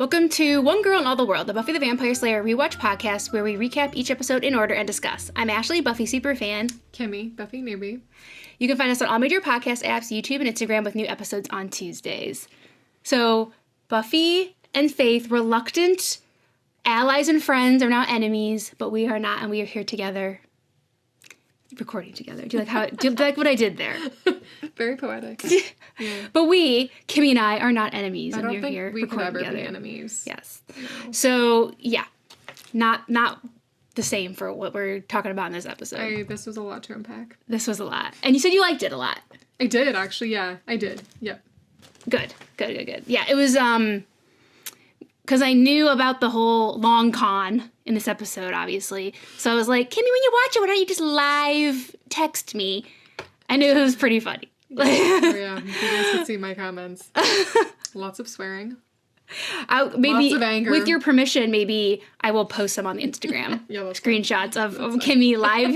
Welcome to One Girl in All the World, the Buffy the Vampire Slayer rewatch podcast where we recap each episode in order and discuss. I'm Ashley, Buffy superfan. Kimmy, Buffy newbie. You can find us on all major podcast apps, YouTube, and Instagram with new episodes on Tuesdays. So, Buffy and Faith, reluctant allies and friends, are now enemies, but we are not, and we are here together, recording together. Do you like what I did there? Very poetic. Yeah. But we, Kimmy and I, are not enemies, and we're here we could recording ever together. be enemies. Yes. No. So, yeah, not the same for what we're talking about in this episode. This was a lot to unpack. This was a lot. And you said you liked it a lot. I did, actually, yeah. I did, yep. Good. Yeah, it was, because I knew about the whole long con in this episode, obviously. So I was like, Kimmy, when you watch it, why don't you just live text me? I knew it was pretty funny. Oh, yeah. You guys could see my comments. Lots of swearing. Maybe lots of anger. With your permission, maybe I will post some on the Instagram. Yeah, that's screenshots of Kimmy live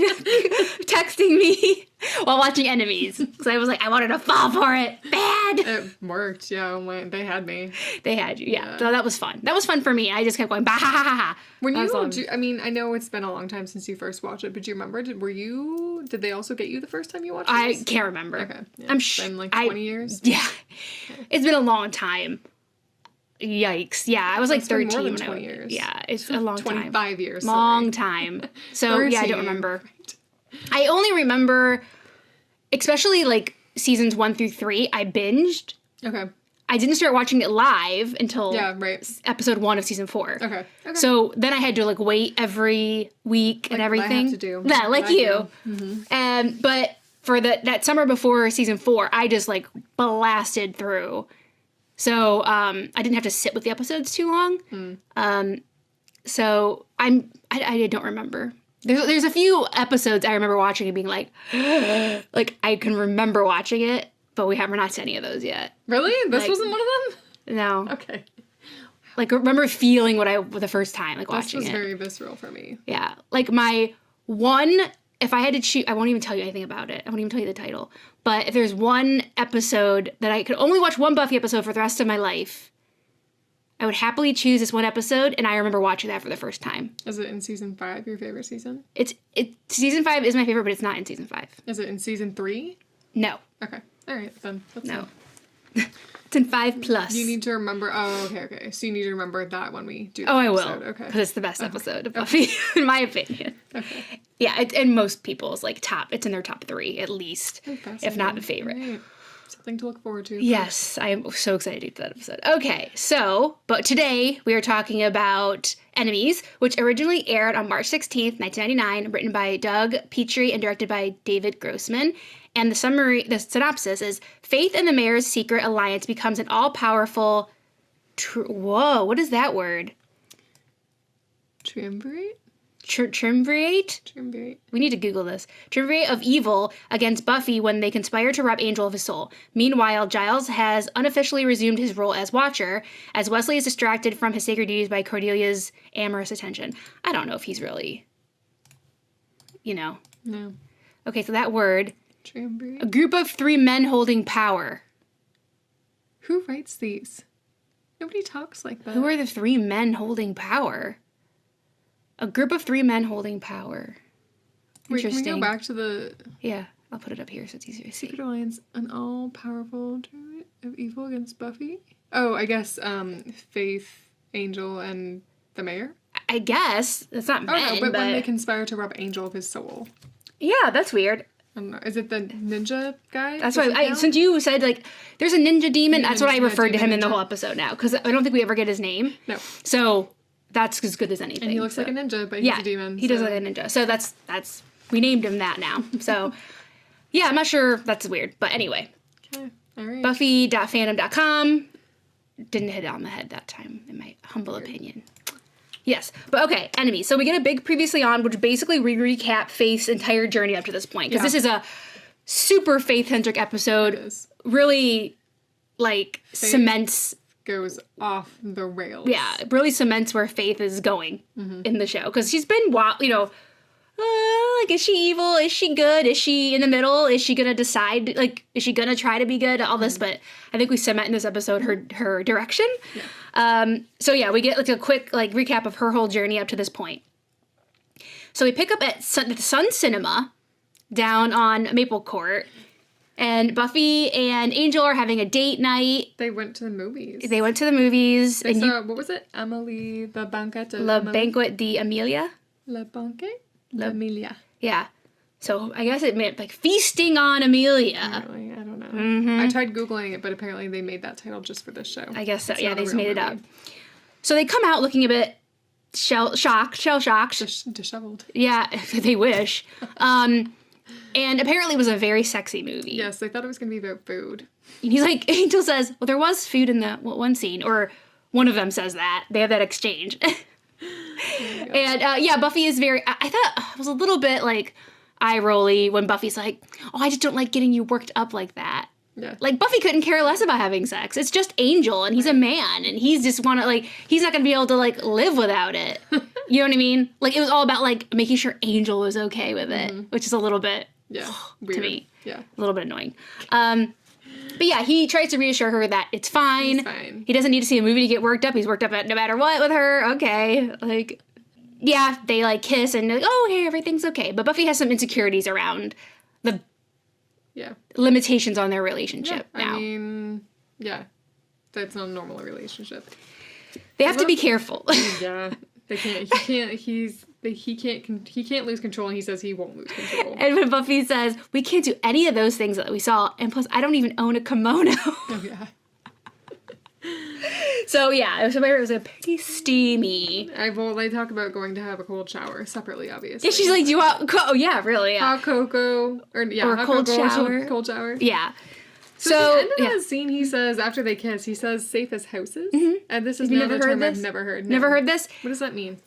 texting me while watching Enemies. So I was like, I wanted to fall for it. Bad. It worked, yeah. They had me. They had you, yeah. So that was fun. That was fun for me. I just kept going, bah, ha, ha, ha, ha. When I know it's been a long time since you first watched it, but do you remember? Did they also get you the first time you watched it? I can't remember. Okay. Yeah. I'm sure. Been like 20 years? Yeah. Okay. It's been a long time. Yikes. Yeah, I was like 13 more than when 20 years. Yeah, it's a long 25 time. years. Long time. So, yeah, I don't remember. Right. I only remember, especially like seasons 1 through 3, I binged. Okay. I didn't start watching it live until episode 1 of season 4. Okay. So then I had to like wait every week and everything. I have to do. Yeah, like you. Mm-hmm. But for that summer before season 4, I just like blasted through. So I didn't have to sit with the episodes too long. So I don't remember. There's a few episodes I remember watching and being like, like I can remember watching it, but we're not to any of those yet. Really? This wasn't one of them? No. Okay. Like remember feeling the first time like watching it. This was very visceral for me. Yeah. Like my one, if I had to choose, I won't even tell you anything about it. I won't even tell you the title. But if there's one episode that I could only watch one Buffy episode for the rest of my life, I would happily choose this one episode, and I remember watching that for the first time. Is it in season 5, your favorite season? Season 5 is my favorite, but it's not in season 5. Is it in season 3? No. Okay. All right, then. No. It's in 5+. You need to remember. Oh, okay. So you need to remember that when we do. I episode. will. Okay. Because it's the best episode of Buffy, in my opinion. Okay. Yeah, and most people's like it's in their top 3 at least, if not the favorite. Right. Something to look forward to. Yes, I am so excited for that episode. Okay, but today we are talking about Enemies, which originally aired on March 16th, 1999, written by Doug Petrie and directed by David Grossman. And the synopsis is, Faith and the Mayor's secret alliance becomes an all-powerful... Whoa, what is that word? Triumvirate? Triumvirate? We need to Google this. Triumvirate of evil against Buffy when they conspire to rob Angel of his soul. Meanwhile, Giles has unofficially resumed his role as Watcher, as Wesley is distracted from his sacred duties by Cordelia's amorous attention. I don't know if he's really... No. Okay, so that word... Triumvirate? A group of 3 men holding power. Who writes these? Nobody talks like that. Who are the 3 men holding power? A group of 3 men holding power. Wait, Interesting. can we go back to the... Yeah, I'll put it up here so it's easier to see. Secret Alliance, an all-powerful triumvirate of evil against Buffy? Oh, I guess Faith, Angel, and the Mayor? I guess. It's not men, no, but when they conspire to rob Angel of his soul. Yeah, that's weird. I don't know. Is it the ninja guy? That's why since you said like there's a ninja demon, that's what I referred to him in the whole episode now, because I don't think we ever get his name. No. So that's as good as anything. And he looks like a ninja, but he's a demon. He does look like a ninja. So that's we named him that now. So yeah, I'm not sure, that's weird, but anyway. Okay. All right. Buffy.fandom.com didn't hit it on the head that time, in my humble opinion. Yes, but okay, Enemies. So we get a big Previously On, which basically recap Faith's entire journey up to this point. Because this is a super Faith-centric episode. Really, like, Faith cements... goes off the rails. Yeah, it really cements where Faith is going in the show. Because she's been, like, is she evil? Is she good? Is she in the middle? Is she going to decide, like, is she going to try to be good? All this, but I think we cement in this episode her direction. So yeah, we get like a quick like recap of her whole journey up to this point. So we pick up at the Sun Cinema down on Maple Court, and Buffy and Angel are having a date night. They went to the movies. They saw, what was it? Emily, the Banquet. La Banquet de Amelia. La Banquet de Amelia. Yeah. So I guess it meant like feasting on Amelia. Really? I don't know. I tried Googling it, but apparently they made that title just for this show. I guess so. It's Yeah, they just made it up. movie. So they come out looking a bit shell shocked. Disheveled. Yeah, they wish. And apparently it was a very sexy movie. Yes, they thought it was going to be about food. And he's like, Angel says, well, there was food in the one scene, or one of them says that. They have that exchange. And yeah, Buffy is very, I thought it was a little bit like eye-rolly when Buffy's like, oh, I just don't like getting you worked up like that. Yeah. Like, Buffy couldn't care less about having sex. It's just Angel, and he's a man, and he's just want to, like, he's not going to be able to, like, live without it. You know what I mean? Like, it was all about, like, making sure Angel was okay with it, which is a little bit, Weird. to me, Yeah. a little bit annoying. But yeah, he tries to reassure her that it's fine. It's fine. He doesn't need to see a movie to get worked up. He's worked up no matter what with her. Okay. Like, yeah, they, like, kiss, and, like, oh, hey, everything's okay. But Buffy has some insecurities around the limitations on their relationship now. I mean, yeah. That's not a normal relationship. They have to be careful. Yeah. They can't, he can't lose control, and he says he won't lose control. And when Buffy says, we can't do any of those things that we saw, and plus, I don't even own a kimono. Oh, yeah. So, yeah, it was a pretty steamy. They talk about going to have a cold shower separately, obviously. Yeah, she's like, do you want, oh, yeah, really, yeah. Hot cocoa, or a cold shower. Cold shower. Yeah. So at the end of that scene, he says, after they kiss, he says, safe as houses. Mm-hmm. And this is not a term I've never heard. No. Never heard this? What does that mean?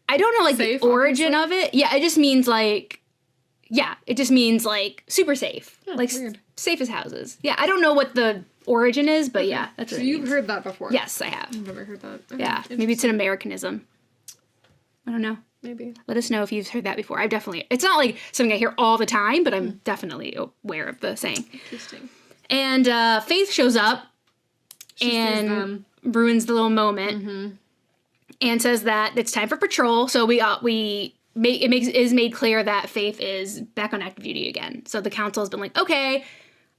I don't know, like, safe, the origin of it. Yeah, it just means, like, super safe. Yeah, like, weird. Safe as houses. Yeah, I don't know what the origin is, but yeah, that's what So it you've means. heard that before? Yes, I have. I've never heard that. Okay, Yeah, maybe it's an Americanism. I don't know. Maybe. Let us know if you've heard that before. I've definitely, it's not like something I hear all the time, but I'm definitely aware of the saying. Interesting. And Faith shows up and ruins the little moment and says that it's time for patrol. So it is made clear that Faith is back on active duty again. So the council has been like, okay,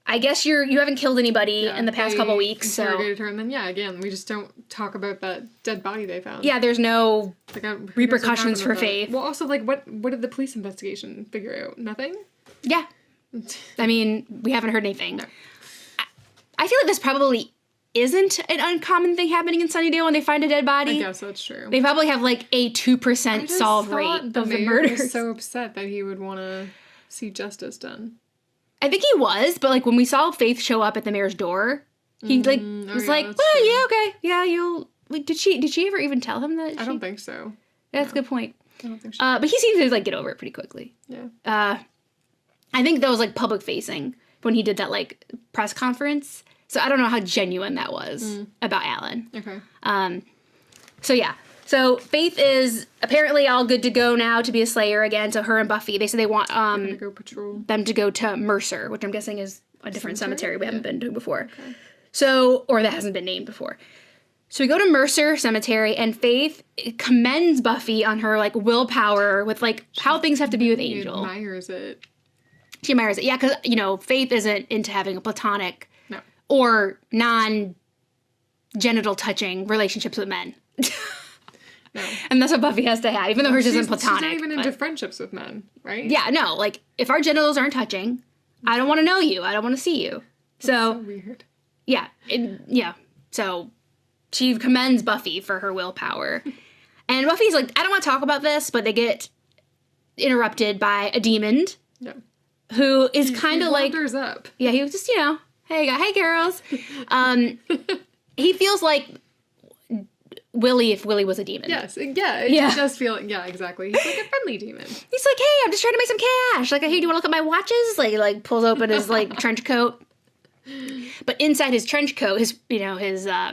I guess you haven't killed anybody in the past couple weeks. So interrogated her, and then again, we just don't talk about that dead body they found. Yeah, there's no repercussions for Faith. Well, also, like, what did the police investigation figure out? Nothing? Yeah. I mean, we haven't heard anything. No. I feel like this probably isn't an uncommon thing happening in Sunnydale when they find a dead body. I guess that's true. They probably have like a 2% solve rate of the murders. Was so upset that he would want to see justice done. I think he was, but like when we saw Faith show up at the mayor's door, he was like, "Well, yeah, okay, yeah, you'll." Like, did she ever even tell him that? I don't think so. That's a good point. I don't think so. But he seems to like get over it pretty quickly. Yeah. I think that was like public facing when he did that like press conference. So I don't know how genuine that was about Alan. Okay. So yeah. So Faith is apparently all good to go now to be a Slayer again. So her and Buffy, they said they want go patrol. them to go to Mercer, which I'm guessing is a different cemetery we haven't been to before. Okay. So, or that hasn't been named before. So we go to Mercer Cemetery, and Faith commends Buffy on her like willpower with like how things have to be with Angel. She admires it. She admires it, yeah, because Faith isn't into having a platonic or non-genital touching relationships with men. No. And that's what Buffy has to have, even though hers isn't platonic. She's not even into friendships with men, right? Yeah, no, like, if our genitals aren't touching, I don't want to know you. I don't want to see you. That's so weird. Yeah, so she commends Buffy for her willpower. And Buffy's like, I don't want to talk about this, but they get interrupted by a demon. Yeah. Who is kind of like... wanders up. Yeah, he was just, hey girls. He feels like Willie if Willie was a demon. Yes, it does feel, exactly. He's like a friendly demon. He's like, hey, I'm just trying to make some cash. Like, hey, do you want to look at my watches? Like pulls open his, like, trench coat. But inside his trench coat, his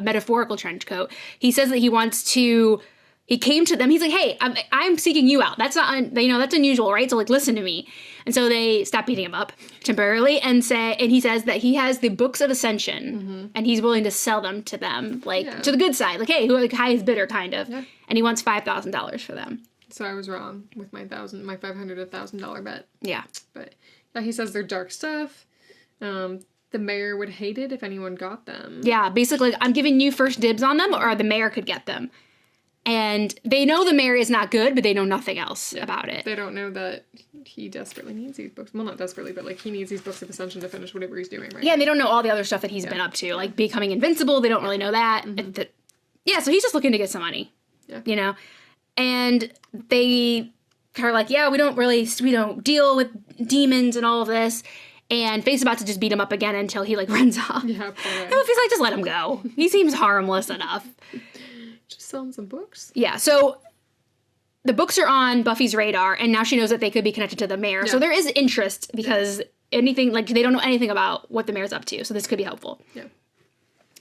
metaphorical trench coat, he says that he wants to he came to them. He's like, hey, I'm seeking you out. That's not, that's unusual, right? So like, listen to me. And so they stop beating him up temporarily and he says that he has the books of Ascension and he's willing to sell them to them, like to the good side. Like, hey, who like highest bidder kind of. Yeah. And he wants $5,000 for them. So I was wrong with my $500 to $1,000 bet. Yeah. But yeah, he says they're dark stuff. The mayor would hate it if anyone got them. Yeah, basically, I'm giving you first dibs on them, or the mayor could get them. And they know the mayor is not good, but they know nothing else about it. They don't know that he desperately needs these books. Well, not desperately, but like he needs these books of Ascension to finish whatever he's doing, right? Yeah, and they don't know all the other stuff that he's been up to, like becoming invincible. They don't really know that. So he's just looking to get some money, you know? And they are like, yeah, we don't deal with demons and all of this. And Faith's about to just beat him up again until he, like, runs off. Yeah, and Buffy's like, just let him go. He seems harmless enough. Just selling some books. Yeah, so the books are on Buffy's radar, and now she knows that they could be connected to the mayor. Yeah. So there is interest because anything, like, they don't know anything about what the mayor's up to. So this could be helpful. Yeah. And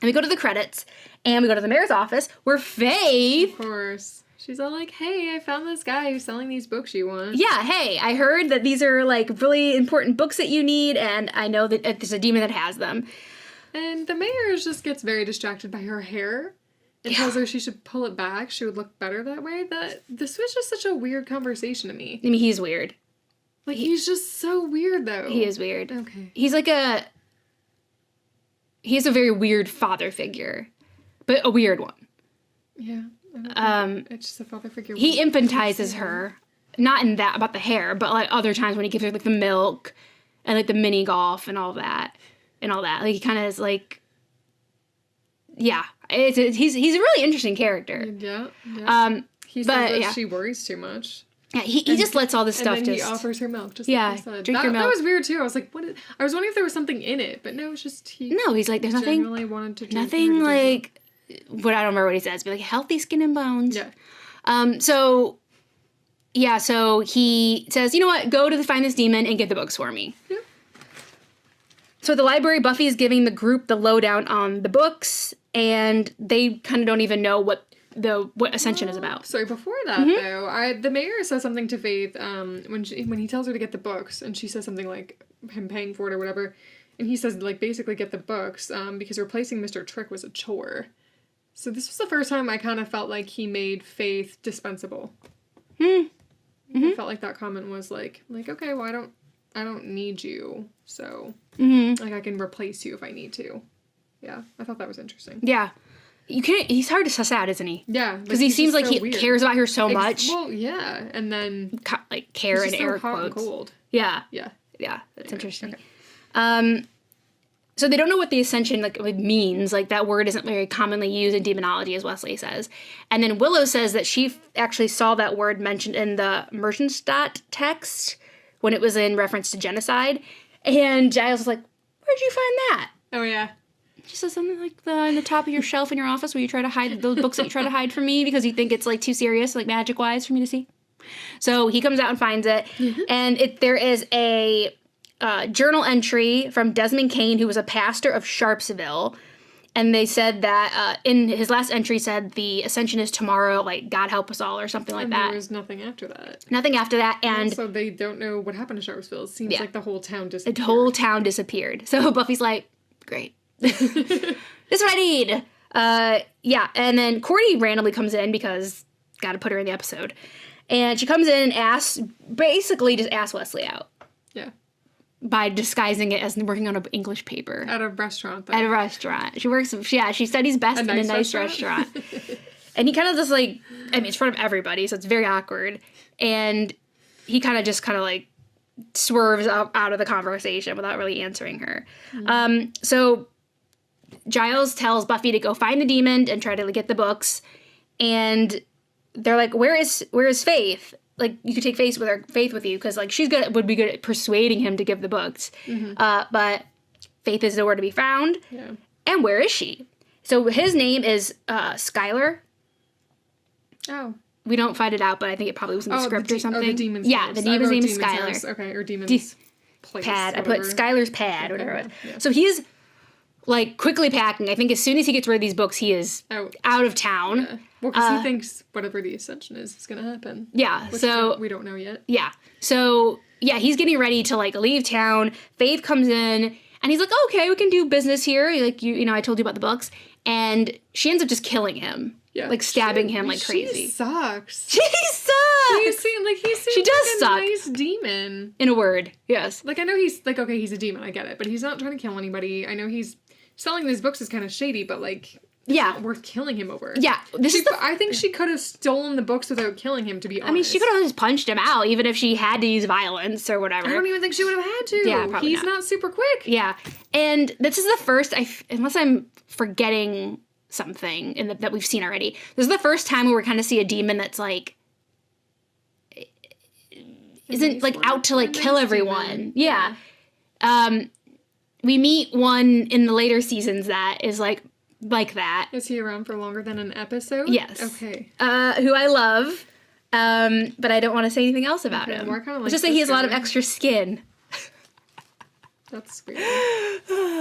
we go to the credits, and we go to the mayor's office, where Faith... Of course. She's all like, hey, I found this guy who's selling these books you want. Yeah, hey, I heard that these are, like, really important books that you need, and I know that there's a demon that has them. And the mayor just gets very distracted by her hair and tells her she should pull it back. She would look better that way. This was just such a weird conversation to me. I mean, he's weird. Like, he's just so weird, though. He is weird. Okay. He has a very weird father figure, but a weird one. Yeah. It's just a father figure. He infantizes her, not in that about the hair, but like other times when he gives her like the milk and like the mini golf and all that. Like he kind of is like, yeah, he's a really interesting character. Yeah. He says that she worries too much. Yeah, he just lets all this stuff. And then he offers her milk. Just like I said. Drink your milk. That was weird too. I was like, I was wondering if there was something in it, but no, it's just he's like, there's nothing. Generally wanted to drink nothing like. What I don't remember what he says, but like healthy skin and bones. Yeah. So he says, you know what? Go to find this demon and get the books for me. Yeah. So at the library, Buffy is giving the group the lowdown on the books, and they kind of don't even know what Ascension is about. Sorry, before that though, the mayor says something to Faith when he tells her to get the books, and she says something like him paying for it or whatever, and he says like basically get the books because replacing Mr. Trick was a chore. So this was the first time I kind of felt like he made Faith dispensable. I felt like that comment was like okay, well I don't need you, so like I can replace you if I need to. Yeah, I thought that was interesting. Yeah, he's hard to suss out, isn't he? Yeah, because he seems like he cares about her so much. Well, yeah, and then like care in air hot quotes. And cold. Yeah. That's interesting. Okay. So they don't know what the Ascension like means. Like that word isn't very commonly used in demonology, as Wesley says. And then Willow says that she actually saw that word mentioned in the Merchenstadt text when it was in reference to genocide. And Giles was like, "Where'd you find that?" Oh yeah. She says something like on the top of your shelf in your office where you try to hide those books that you try to hide from me because you think it's like too serious, like magic wise, for me to see. So he comes out and finds it, and there is a journal entry from Desmond Kane, who was a pastor of Sharpsville, and they said that in his last entry said the Ascension is tomorrow, like God help us all or something like that. There was nothing after that. Nothing after that, and so they don't know what happened to Sharpsville. It seems like the whole town disappeared. The whole town disappeared. So Buffy's like, great, this is what I need. And then Cordy randomly comes in because got to put her in the episode, and she comes in and basically asks Wesley out. Yeah. By disguising it as working on an English paper. At a restaurant, though. At a restaurant. She studies best in a nice restaurant. And he kind of just like, I mean, it's in front of everybody, so it's very awkward. And he kind of like swerves out of the conversation without really answering her. So Giles tells Buffy to go find the demon and try to get the books. And they're like, where is Faith? Like, you could take Faith with you, because, like, would be good at persuading him to give the books. But Faith is nowhere to be found. Yeah. And where is she? So his name is Skylar. Oh. We don't find it out, but I think it probably was in the script or something. Oh, the demon's house. The demon's name is Skylar. Okay, or demon's place. Pad. I put Skylar's pad, whatever it was. Yeah. So he's like, quickly packing. I think as soon as he gets rid of these books, he is out of town. Yeah. Well, because he thinks whatever the ascension is going to happen. Yeah, so... we don't know yet. Yeah. So, yeah, he's getting ready to, like, leave town. Faith comes in, and he's like, okay, we can do business here. Like, you know, I told you about the books. And she ends up just killing him. Yeah. Like, stabbing him like crazy. She sucks. She sucks! He seems she does like a suck. nice demon. In a word, yes. Like, I know he's, like, okay, he's a demon, I get it. But he's not trying to kill anybody. I know he's... Selling these books is kind of shady, but, like... Yeah. Not worth killing him over. Yeah. I think she could have stolen the books without killing him, to be honest. I mean, she could have just punched him out, even if she had to use violence or whatever. I don't even think she would have had to. Yeah, probably He's not super quick. Yeah. And this is the first, unless I'm forgetting something that we've seen already, this is the first time where we kind of see a demon that's, like, isn't, like, out to, like, kill everyone. Yeah. We meet one in the later seasons that is, like that. Is he around for longer than an episode? Yes. Okay. Who I love, but I don't want to say anything else about him. Well, I kinda like Let's just say he has a lot of extra skin. That's weird.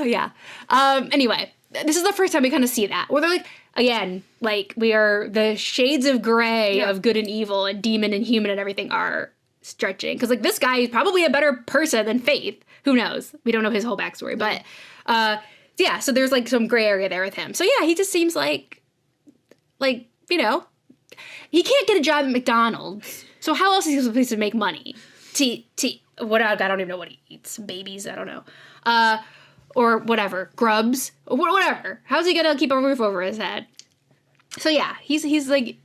Yeah. Anyway, this is the first time we kind of see that. Where they're like, again, like, we are, the shades of gray of good and evil and demon and human and everything are stretching. Because, like, this guy is probably a better person than Faith. Who knows? We don't know his whole backstory. But, yeah, so there's, like, some gray area there with him. So, yeah, he just seems like, you know, he can't get a job at McDonald's. So how else is he supposed to make money? What, I don't even know what he eats. Babies, I don't know. Or whatever. Grubs. Whatever. How's he gonna keep a roof over his head? So, yeah, he's like,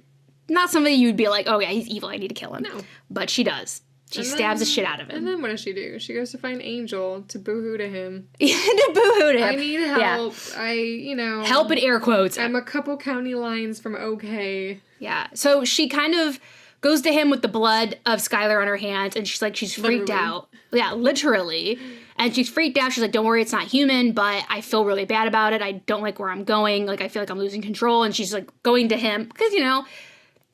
not somebody you'd be like, oh, yeah, he's evil, I need to kill him. No. But she does. She stabs the shit out of him. And then what does she do? She goes to find Angel to boo-hoo to him. Yeah, to boo-hoo to him. I need help. Yeah. Help in air quotes. I'm a couple county lines from okay. Yeah. So she kind of goes to him with the blood of Skylar on her hands, and she's freaked out. Yeah, literally. And she's freaked out. She's like, don't worry, it's not human, but I feel really bad about it. I don't like where I'm going. Like, I feel like I'm losing control. And she's, like, going to him. Because, you know...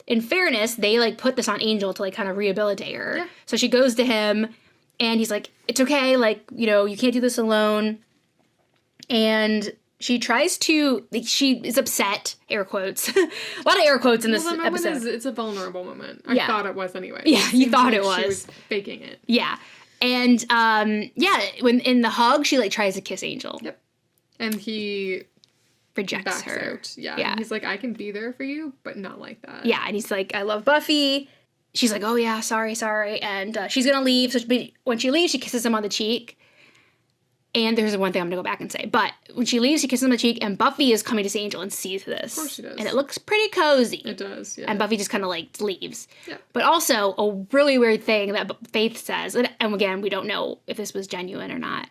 In fairness, they, like, put this on Angel to, like, kind of rehabilitate her. Yeah. So she goes to him, and he's like, it's okay, like, you know, you can't do this alone. And she tries to, like, she is upset, air quotes. A lot of air quotes in this episode. It's a vulnerable moment. I thought it was anyway. Yeah, you thought it was. She was faking it. Yeah. And, when in the hug, she, like, tries to kiss Angel. Yep. And he... rejects her. Out. Yeah. He's like, I can be there for you, but not like that. Yeah, and he's like, I love Buffy. She's like, oh yeah, sorry. And she's gonna leave. So when she leaves, she kisses him on the cheek. And there's one thing I'm gonna go back and say. But when she leaves, she kisses him on the cheek, and Buffy is coming to see Angel and sees this. Of course she does. And it looks pretty cozy. It does, yeah. And Buffy just kind of, like, leaves. Yeah. But also, a really weird thing that Faith says, and again, we don't know if this was genuine or not,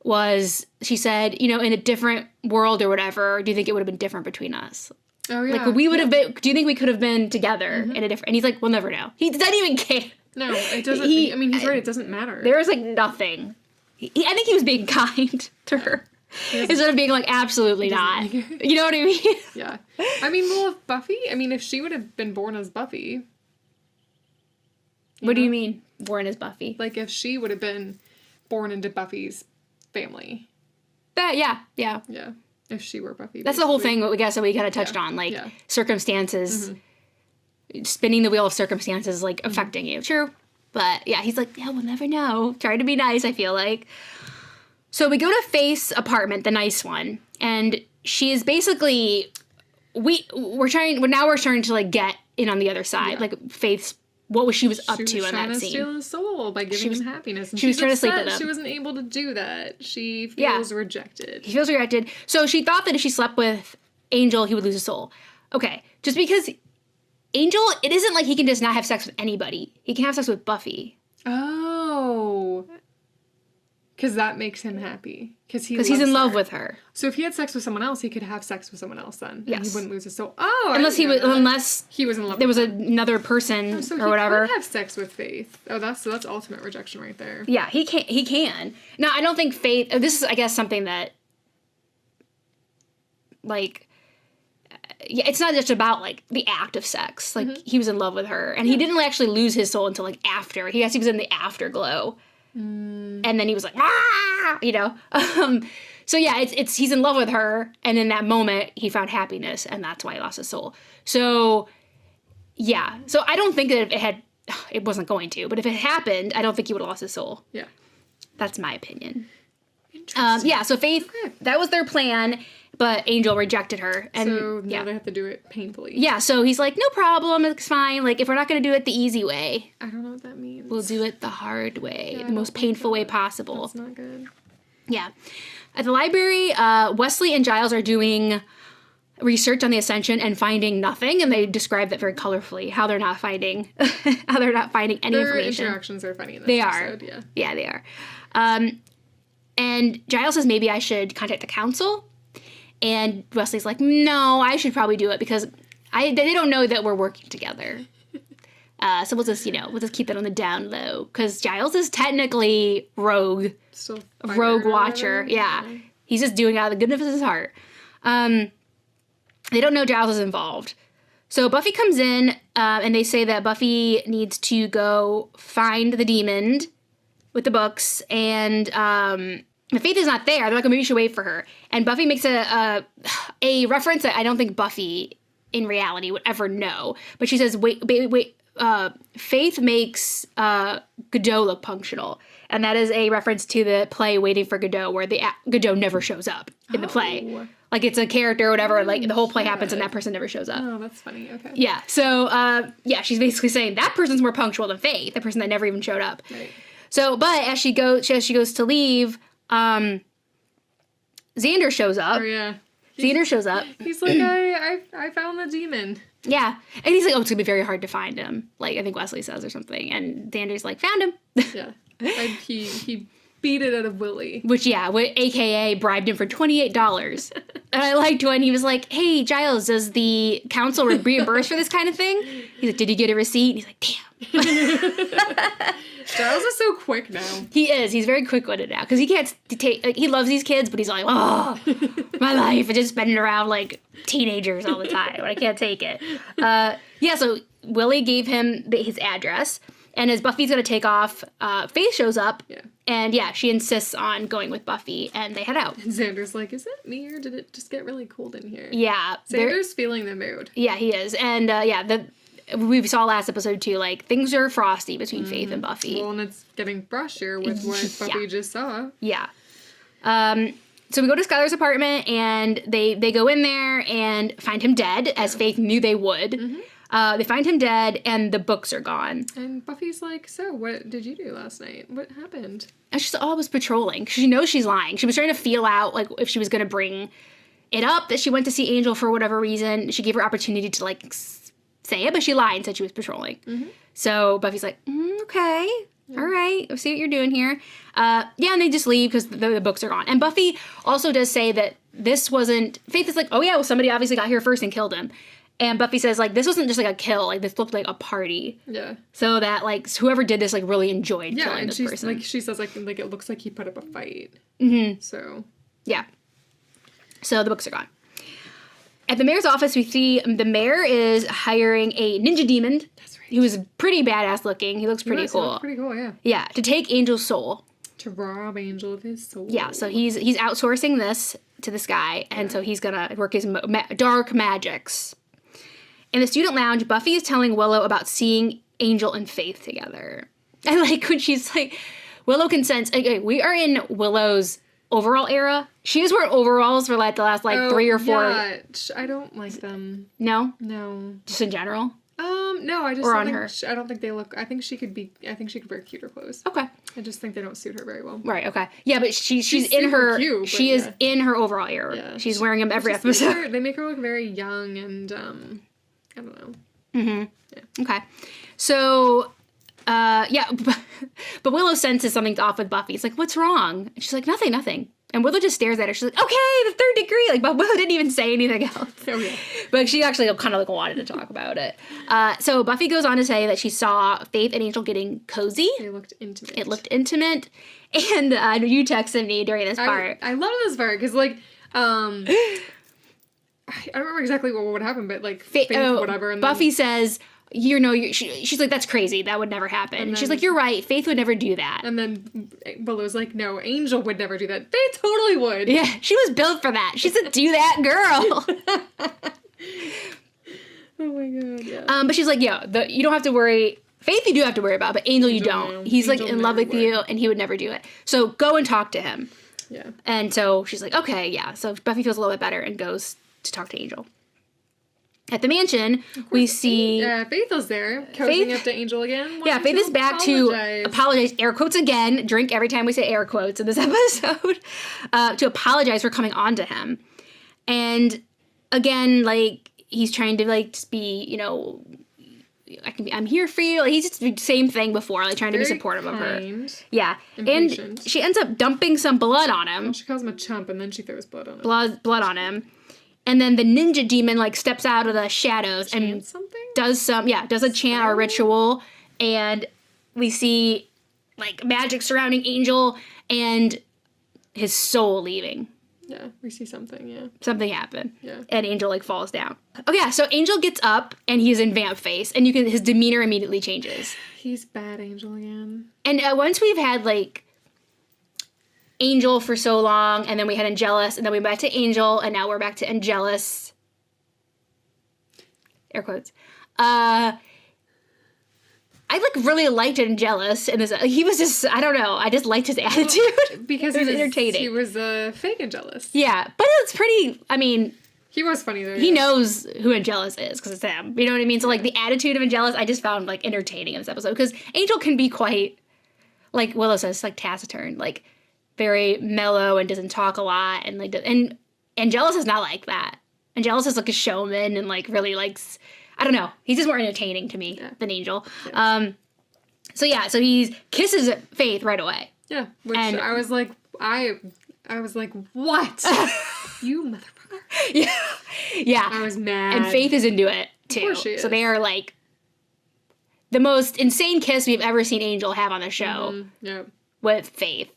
was she said, you know, in a different world or whatever, do you think it would have been different between us? Oh, yeah. Like, we would have been, do you think we could have been together in a different, and he's like, we'll never know. He doesn't even care. No, it doesn't, I mean, he's right, it doesn't matter. There was, like, nothing. I think he was being kind to her. Instead of being like, absolutely not. You know what I mean? Yeah. I mean, well, if Buffy, if she would have been born as Buffy. What do you mean, born as Buffy? Like, if she would have been born into Buffy's family. Yeah. If she were Buffy. That's the whole thing that we kind of touched on. Like, circumstances, spinning the wheel of circumstances, like, affecting you. True. But, yeah, he's like, yeah, we'll never know. Trying to be nice, I feel like. So we go to Faith's apartment, the nice one, and she is basically, we're starting to, like, get in on the other side. Like, Faith's, what she was up to in that scene. She was trying to steal his soul by giving him happiness. And she was trying to sleep with him. She wasn't able to do that. She feels rejected. He feels rejected. So she thought that if she slept with Angel, he would lose his soul. Okay, just because Angel, it isn't like he can just not have sex with anybody. He can have sex with Buffy. Oh. Because that makes him happy. Because he's in love with her. So if he had sex with someone else, he could have sex with someone else then. Yes. And he wouldn't lose his soul. Oh, unless he was in love. There was another person or whatever. He could have sex with Faith. Oh, that's ultimate rejection right there. Yeah, he can. Now, I don't think Faith. This is, I guess, something that, like, yeah, it's not just about, like, the act of sex. Like, he was in love with her, and he didn't actually lose his soul until, like, after. He was in the afterglow. And then he was like, ah, you know. So yeah, it's he's in love with her, and in that moment he found happiness, and that's why he lost his soul. So yeah, so I don't think that if it wasn't going to, but if it happened, I don't think he would have lost his soul. Yeah. That's my opinion. Interesting. Yeah, so Faith, that was their plan, but Angel rejected her. And so now they have to do it painfully. Yeah, so he's like, no problem, it's fine. Like, if we're not going to do it the easy way, I don't know what that means. we'll do it the hard way, Yeah, the most painful way possible. That's not good. Yeah. At the library, Wesley and Giles are doing research on the Ascension and finding nothing, and they describe that very colorfully, how they're not finding any Their information. interactions are funny in this They episode, are. yeah. Yeah, they are. And Giles says maybe I should contact the council. And Wesley's like, no, I should probably do it because they don't know that we're working together. So we'll just keep that on the down low. Because Giles is technically rogue. Still Rogue watcher. Yeah. He's just doing it out of the goodness of his heart. They don't know Giles is involved. So Buffy comes in, and they say that Buffy needs to go find the demon with the books, and Faith is not there. They're like, maybe you should wait for her. And Buffy makes a reference that I don't think Buffy in reality would ever know. But she says, wait. Faith makes Godot look functional. And that is a reference to the play Waiting for Godot, where Godot never shows up in the play. Like, it's a character or whatever, like, the whole play happens and that person never shows up. Oh, that's funny. Okay. Yeah, so, she's basically saying that person's more punctual than Faith, the person that never even showed up. Right. So, but as she goes to leave, Xander shows up. Oh, yeah. Xander shows up. He's like, I found the demon. Yeah. And he's like, oh, it's going to be very hard to find him. Like, I think Wesley says or something. And Xander's like, found him. Yeah. He beat it out of Willie. Which, AKA bribed him for $28. And I liked when he was like, hey, Giles, does the council reimburse for this kind of thing? He's like, did you get a receipt? And he's like, damn. Giles is so quick now. He is. He's very quick-witted now. Because he can't take... Like, he loves these kids, but he's like, oh, my life. And just spending around, like, teenagers all the time. I can't take it. So Willie gave him his address. And as Buffy's going to take off, Faith shows up. Yeah. And, she insists on going with Buffy. And they head out. And Xander's like, is it me or did it just get really cold in here? Yeah. Xander's feeling the mood. Yeah, he is. And, we saw last episode, too, like, things are frosty between Faith and Buffy. Well, and it's getting brushier with what Buffy just saw. Yeah. So we go to Skylar's apartment, and they go in there and find him dead, as Faith knew they would. Mm-hmm. They find him dead, and the books are gone. And Buffy's like, so, what did you do last night? What happened? And she's like, I was patrolling. She knows she's lying. She was trying to feel out, like, if she was going to bring it up that she went to see Angel for whatever reason. She gave her opportunity to, like, say it, but she lied and said she was patrolling. Mm-hmm. So Buffy's like, okay, all right, I'll see what you're doing here. And they just leave because the books are gone. And Buffy also does say that this wasn't... Faith is like, oh yeah, well, somebody obviously got here first and killed him. And Buffy says, like, this wasn't just, like, a kill. Like, this looked like a party. Yeah. So that, like, whoever did this, like, really enjoyed killing this person. Like, she says, like, it looks like he put up a fight. Mm-hmm. So. Yeah. So the books are gone. At the mayor's office, we see the mayor is hiring a ninja demon. That's right. Who is pretty badass looking. He looks pretty cool. He looks pretty cool, yeah. Yeah, to take Angel's soul. To rob Angel of his soul. Yeah, so he's outsourcing this to this guy, and so he's gonna work his dark magics. In the student lounge, Buffy is telling Willow about seeing Angel and Faith together. I like when she's like, Willow consents. Okay, we are in Willow's overall era. She was wearing overalls for like the last 3 or 4. Yeah, I don't like them. No? No. Just in general? No, I just or don't on think her. I don't think they look. I think she could wear cuter clothes. Okay. I just think they don't suit her very well. Right. Okay. Yeah, but she's in super her. Cute, she is in her overall era. Yeah. She's wearing them every episode. They make her look very young and I don't know. Mm-hmm. Yeah. Okay. So. But Willow senses something's off with Buffy. It's like, what's wrong? And she's like, nothing. And Willow just stares at her. She's like, okay, the 3rd degree. Like, but Willow didn't even say anything else. Oh, yeah. But she actually kind of like wanted to talk about it. So Buffy goes on to say that she saw Faith and Angel getting cozy. They looked intimate. It looked intimate. And you texted me during this part. I love this part because, like, I don't remember exactly what happened, but, like, Faith, whatever. And Buffy says, she's like, that's crazy. That would never happen. And she's like, you're right. Faith would never do that. And then Willow's like, no, Angel would never do that. They totally would. Yeah, she was built for that. She's a do that girl. Oh my God, yeah. But she's like, you don't have to worry. Faith you do have to worry about, but Angel you don't. He's Angel like in love with you, and he would never do it. So go and talk to him. Yeah. And so she's like, okay, yeah. So Buffy feels a little bit better and goes to talk to Angel. At the mansion, we see... Faith is there, cozying up to Angel again. Faith is back to apologize, air quotes again, drink every time we say air quotes in this episode, to apologize for coming on to him. And again, like, he's trying to, like, just be, I'm here for you. Like, he's just the same thing before, like, trying to be supportive of her. Yeah. And she ends up dumping some blood on him. Well, she calls him a chump, and then she throws blood on him. Blood on him. And then the ninja demon, like, steps out of the shadows and does a chant or a ritual. And we see, like, magic surrounding Angel and his soul leaving. Yeah, we see something, yeah. Something happened. Yeah. And Angel, like, falls down. Oh, yeah, so Angel gets up, and he's in vamp face, and his demeanor immediately changes. He's bad Angel again. And once we've had, like, Angel for so long, and then we had Angelus, and then we went back to Angel, and now we're back to Angelus. Air quotes. I, like, really liked Angelus, and he was just, I don't know, I just liked his attitude. Because he was entertaining. He was fake Angelus. Yeah, but it's pretty, I mean... He was funny, though. He knows who Angelus is, because it's him. You know what I mean? So, like, the attitude of Angelus, I just found, like, entertaining in this episode, because Angel can be quite, like Willow says, like, taciturn, like... very mellow and doesn't talk a lot, and like, and Angelus is not like that. Angelus is like a showman and like really likes, I don't know, he's just more entertaining to me than Angel. Yeah. So he kisses Faith right away. Yeah, which and I was like, what? You motherfucker. Yeah. I was mad. And Faith is into it too. Of course she is. So they are like the most insane kiss we've ever seen Angel have on a show. Mm-hmm. Yep. With Faith.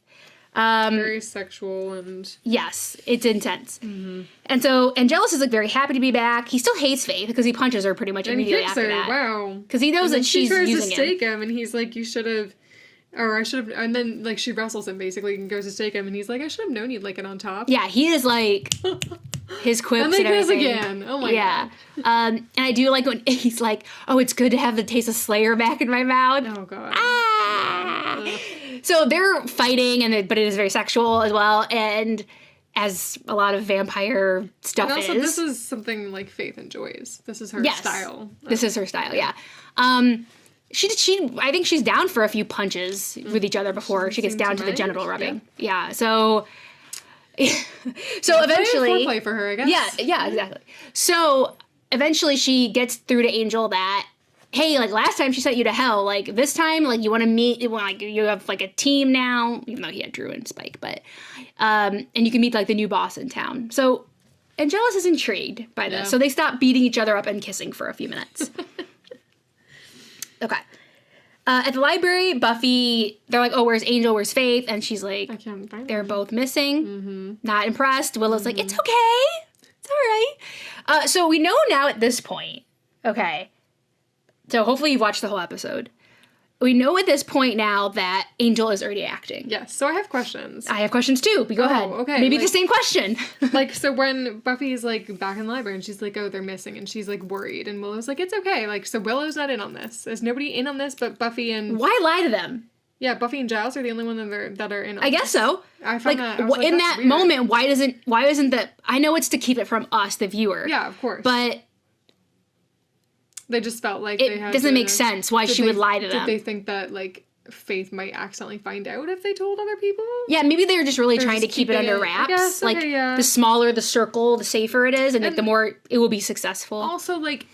Very sexual and... Yes, it's intense. Mm-hmm. And so Angelus is like very happy to be back. He still hates Faith because he punches her pretty much immediately after that. Wow. Because he knows that she's using him. She tries to stake him and he's like, you should have... Or I should have... And then like she wrestles him basically and goes to stake him and he's like, I should have known you'd like it on top. Yeah, he is like... His quips and everything. Again. Oh my God. And I do like when he's like, oh, it's good to have the taste of Slayer back in my mouth. Oh God. Ah! So they're fighting, but it is very sexual as well, and as a lot of vampire stuff and also, is. This is something like Faith enjoys. This is her style. This is her style, yeah. She I think she's down for a few punches with each other before she gets down to the genital rubbing. Yeah. So eventually foreplay for her, I guess. Yeah, exactly. So eventually she gets through to Angel that, hey, like, last time she sent you to hell, like, this time, like, you want to meet, you have, like, a team now, even though he had Drew and Spike, but, and you can meet, like, the new boss in town. So, Angelus is intrigued by this, so they stop beating each other up and kissing for a few minutes. Okay. At the library, Buffy, they're like, oh, where's Angel, where's Faith? And she's like, I can't find they're them. both missing. Mm-hmm. Not impressed. Willow's like, it's okay. It's all right. So we know now at this point, okay, so hopefully you've watched the whole episode. We know at this point now that Angel is already acting. Yes, so I have questions. I have questions too, but go ahead. Okay. Maybe the same question. Like, so when Buffy's, like, back in the library and she's like, oh, they're missing, and she's, like, worried, and Willow's like, it's okay. Like, so Willow's not in on this. There's nobody in on this but Buffy and... Why lie to them? Yeah, Buffy and Giles are the only one that are in on I guess so. I found that. I was in that weird. moment, why isn't that... I know it's to keep it from us, the viewer. Yeah, of course. But... They just felt like it they had doesn't make sense why she would lie to them. Did they think that, like, Faith might accidentally find out if they told other people? Yeah, maybe they were just really trying to keep it under wraps. Guess, like, the smaller the circle, the safer it is, and like, the more it will be successful. Also, like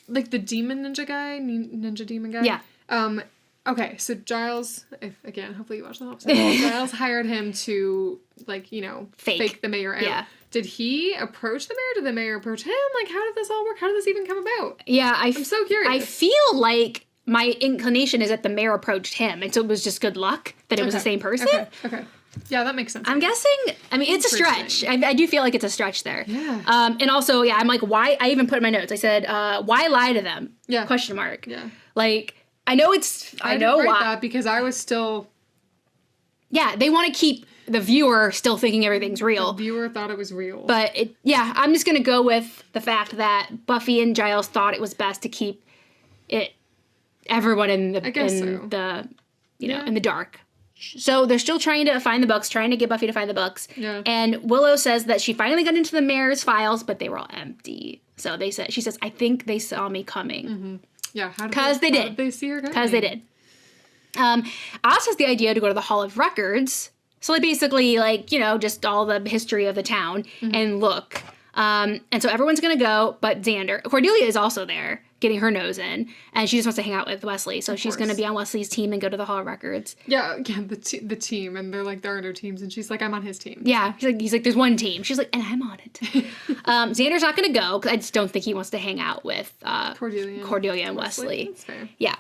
the demon ninja demon guy. Yeah. Okay, so Giles, hopefully you watched the whole episode. Giles hired him to, like, fake the mayor out. Yeah. Did he approach the mayor? Did the mayor approach him? Like, how did this all work? How did this even come about? Yeah, I'm so curious. I feel like my inclination is that the mayor approached him, and so it was just good luck that it was the same person. Okay. Yeah, that makes sense. I'm guessing, I mean, it's a stretch. I do feel like it's a stretch there. Yeah. And also, yeah, I'm like, why? I even put in my notes, I said, why lie to them? Yeah. Question mark. Yeah. Like, I know I know didn't write why. that because I was still... Yeah, they want to keep the viewer still thinking everything's real. The viewer thought it was real. But, I'm just going to go with the fact that Buffy and Giles thought it was best to keep everyone in the, in the dark. So they're still trying to find the books, trying to get Buffy to find the books. Yeah. And Willow says that she finally got into the mayor's files, but they were all empty. So she says, I think they saw me coming. Mm-hmm. Yeah, because they did. They see her coming. Because they did. Oz has the idea to go to the Hall of Records. So basically, just all the history of the town and look. And so everyone's going to go, but Cordelia is also there, getting her nose in. And she just wants to hang out with Wesley. So she's going to be on Wesley's team and go to the Hall of Records. Yeah, the team. And they're like, there are no teams. And she's like, I'm on his team. Yeah, he's like, there's one team. She's like, and I'm on it. Xander's not going to go, because I just don't think he wants to hang out with Cordelia and Wesley. That's fair. Yeah.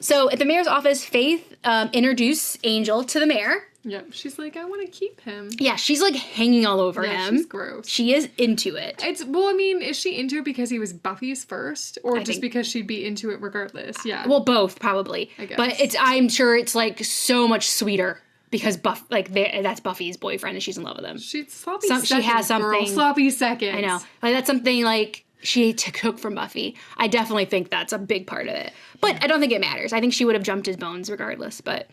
So at the mayor's office, Faith introduced Angel to the mayor. Yeah, she's like, I want to keep him. Yeah, she's like hanging all over him. She's gross. She is into it. Is she into it because he was Buffy's first, or just because she'd be into it regardless? Yeah. Well, both probably. I guess. But I'm sure it's like so much sweeter because that's Buffy's boyfriend and she's in love with him. She's sloppy seconds, she has something. Girl, sloppy seconds. I know. Like that's something like she took from Buffy. I definitely think that's a big part of it. But I don't think it matters. I think she would have jumped his bones regardless, but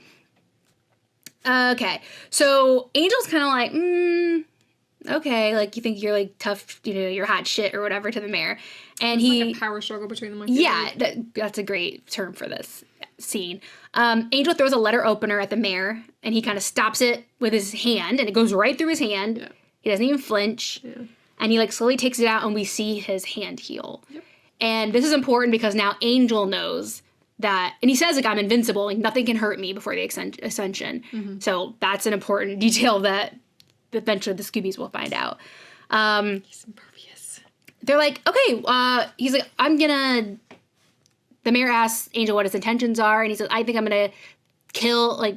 okay. So Angel's kind of like, okay, like you think you're like tough, you're hot shit or whatever to the mayor. And it's like a power struggle between them. Yeah, that's a great term for this scene. Angel throws a letter opener at the mayor and he kind of stops it with his hand and it goes right through his hand. Yeah. He doesn't even flinch. Yeah. And he like slowly takes it out and we see his hand heal. Yep. And this is important because now Angel knows that, and he says like, I'm invincible, like nothing can hurt me before the ascension. Mm-hmm. So that's an important detail that eventually the Scoobies will find out. He's impervious. They're like, okay, he's like, the mayor asks Angel what his intentions are, and he says, I think I'm gonna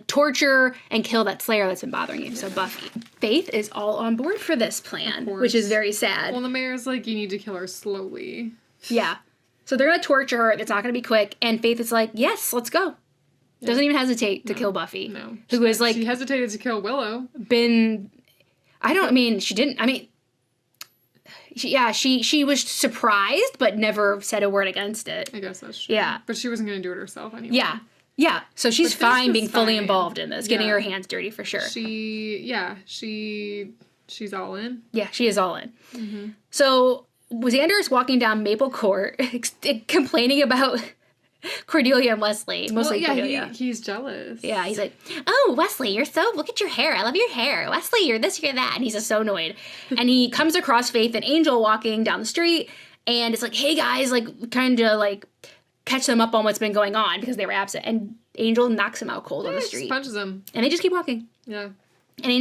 torture and kill that Slayer that's been bothering you. Yeah. So Buffy. Faith is all on board for this plan, which is very sad. Well, the mayor's like, you need to kill her slowly. Yeah. So they're gonna torture her, it's not gonna be quick, and Faith is like, yes, let's go. Yeah. Doesn't even hesitate to kill Buffy. No. Who is like... She hesitated to kill Willow. She was surprised, but never said a word against it. I guess that's true. Yeah. But she wasn't going to do it herself anyway. Yeah. Yeah. So she's fine being fully involved in this, getting her hands dirty for sure. She's all in. Yeah, she is all in. Mm-hmm. So Xander is walking down Maple Court complaining about Cordelia and Wesley. Mostly Cordelia. He's jealous. Yeah, he's like, oh, Wesley, look at your hair. I love your hair. Wesley, you're this, you're that. And he's just so annoyed. And he comes across Faith and Angel walking down the street. And it's like, hey, guys, kind of catch them up on what's been going on because they were absent. And Angel knocks him out cold on the street. Just punches him. And they just keep walking. Yeah. And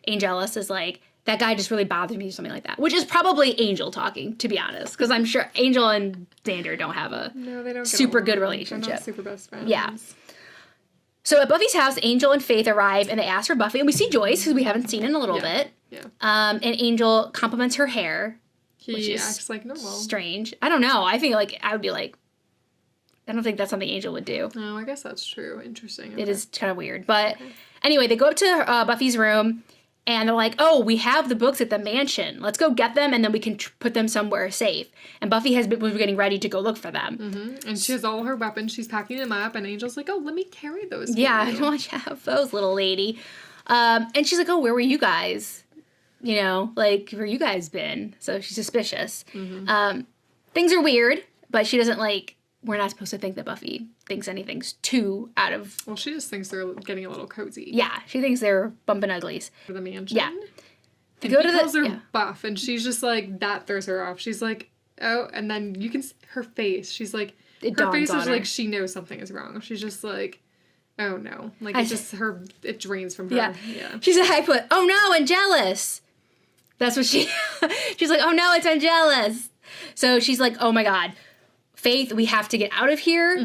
Angelus is like, that guy just really bothers me or something like that. Which is probably Angel talking, to be honest. Because I'm sure Angel and Xander don't have a super good relationship. They're not super best friends. Yeah. So at Buffy's house, Angel and Faith arrive and they ask for Buffy. And we see Joyce, who we haven't seen in a little bit. Yeah. And Angel compliments her hair. He acts like normal. Strange. I don't know. I think I would be like, I don't think that's something Angel would do. No, I guess that's true. Interesting. Okay. It is kind of weird. But anyway, they go up to Buffy's room. And they're like, oh, we have the books at the mansion. Let's go get them, and then we can put them somewhere safe. And Buffy was getting ready to go look for them. Mm-hmm. And she has all her weapons. She's packing them up, and Angel's like, oh, let me carry those. Yeah, I don't want you to have those, little lady. And she's like, oh, where were you guys? Where you guys been? So she's suspicious. Mm-hmm. Things are weird, but she doesn't we're not supposed to think that Buffy thinks anything's too out of... Well, she just thinks they're getting a little cozy. Yeah, she thinks they're bumping uglies. For the mansion. Yeah. He calls her buff, and she's just like, that throws her off. She's like, oh, and then you can... Her face, she's like... Her face is like she knows something is wrong. She's just like, oh no. It's just her... It drains from her. Yeah. She's like, oh no, and jealous. That's what she... She's like, oh no, I'm jealous. So she's like, oh my god. Faith, we have to get out of here.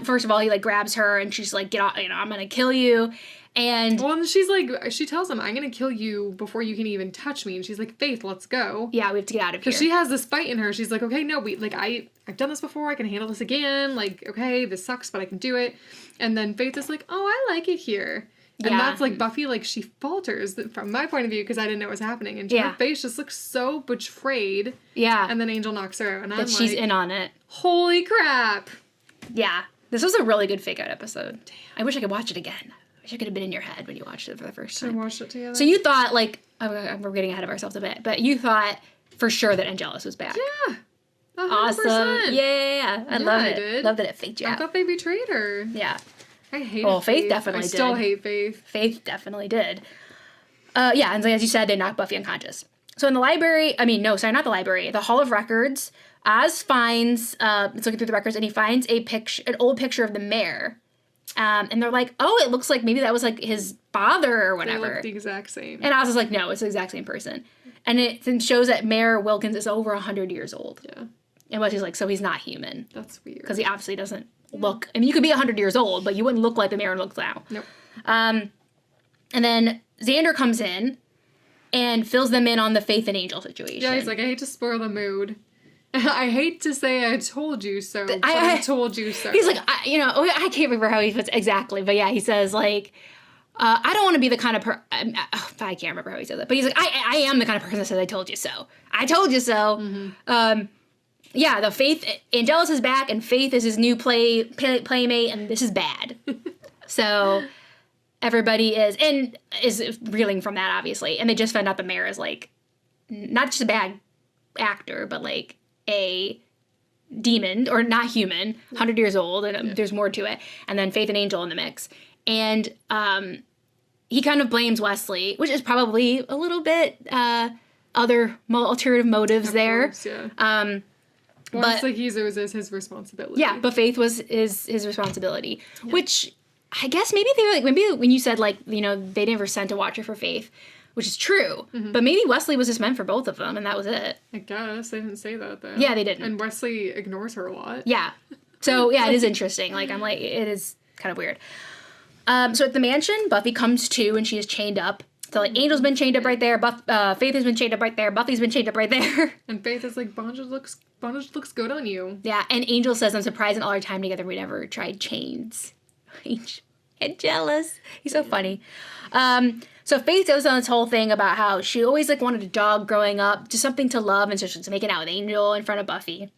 First of all, he like grabs her and she's like, get off, I'm going to kill you. And she's like, she tells him, I'm going to kill you before you can even touch me. And she's like, Faith, let's go. Yeah, we have to get out of here. Because she has this fight in her. She's like, okay, no, I've done this before. I can handle this again. Like, okay, this sucks, but I can do it. And then Faith is like, oh, I like it here. And that's like Buffy, like she falters from my point of view because I didn't know what was happening. And her face just looks so betrayed. Yeah. And then Angel knocks her out. And I'm she's like, in on it. Holy crap. Yeah. This was a really good fake out episode. Damn. I wish I could watch it again. I wish I could have been in your head when you watched it for the first time. We watched it together. So you thought, like, we're getting ahead of ourselves a bit, but you thought for sure that Angelus was back. Yeah. 100%. Awesome. Yeah. I love it. Did. Love that it faked you out. I thought they betrayed her. Yeah. I hate Faith definitely did. I still hate Faith. Faith definitely did. And as you said, they knocked Buffy unconscious. So in the library, not the library, the Hall of Records, Oz finds, it's looking through the records, and he finds an old picture of the mayor. And they're like, oh, it looks like maybe that was like his father or whatever. They look the exact same. And Oz is like, no, it's the exact same person. And it then shows that Mayor Wilkins is over 100 years old. Yeah. And Wesley's like, so he's not human. That's weird. Because he obviously doesn't look, I mean, you could be 100 years old, but you wouldn't look like the mayor looks now. Nope. And then Xander comes in and fills them in on the Faith and Angel situation. Yeah, he's like, I hate to spoil the mood. I hate to say I told you so, but I told you so. He's like, I can't remember how he puts it exactly, but yeah, he says like, I don't want to be the kind of I can't remember how he says it, but he's like, I am the kind of person that says I told you so. I told you so. Mm-hmm. The Faith, Angelus is back, and Faith is his new playmate, and this is bad. So everybody is reeling from that, obviously, and they just found out the mayor is like not just a bad actor, but like a demon or not human, 100 years old, and there's more to it. And then Faith and Angel in the mix, and he kind of blames Wesley, which is probably a little bit other alternative motives of there. Course, yeah. But like it was his responsibility. Yeah, but Faith was his responsibility, which I guess maybe they were like, maybe when you said like, they never sent a watcher for Faith, which is true, but maybe Wesley was just meant for both of them, and that was it. I guess they didn't say that though. Yeah, they didn't. And Wesley ignores her a lot. Yeah, so yeah, it is interesting. Like I'm like, it is kind of weird. So at the mansion, Buffy comes to, and she is chained up. So, like, Angel's been chained up right there. Faith has been chained up right there. Buffy's been chained up right there. And Faith is like, bondage looks good on you. Yeah, and Angel says, I'm surprised in all our time together we never tried chains. And jealous. He's so funny. So Faith goes on this whole thing about how she always, like, wanted a dog growing up, just something to love, and so she's making out with Angel in front of Buffy.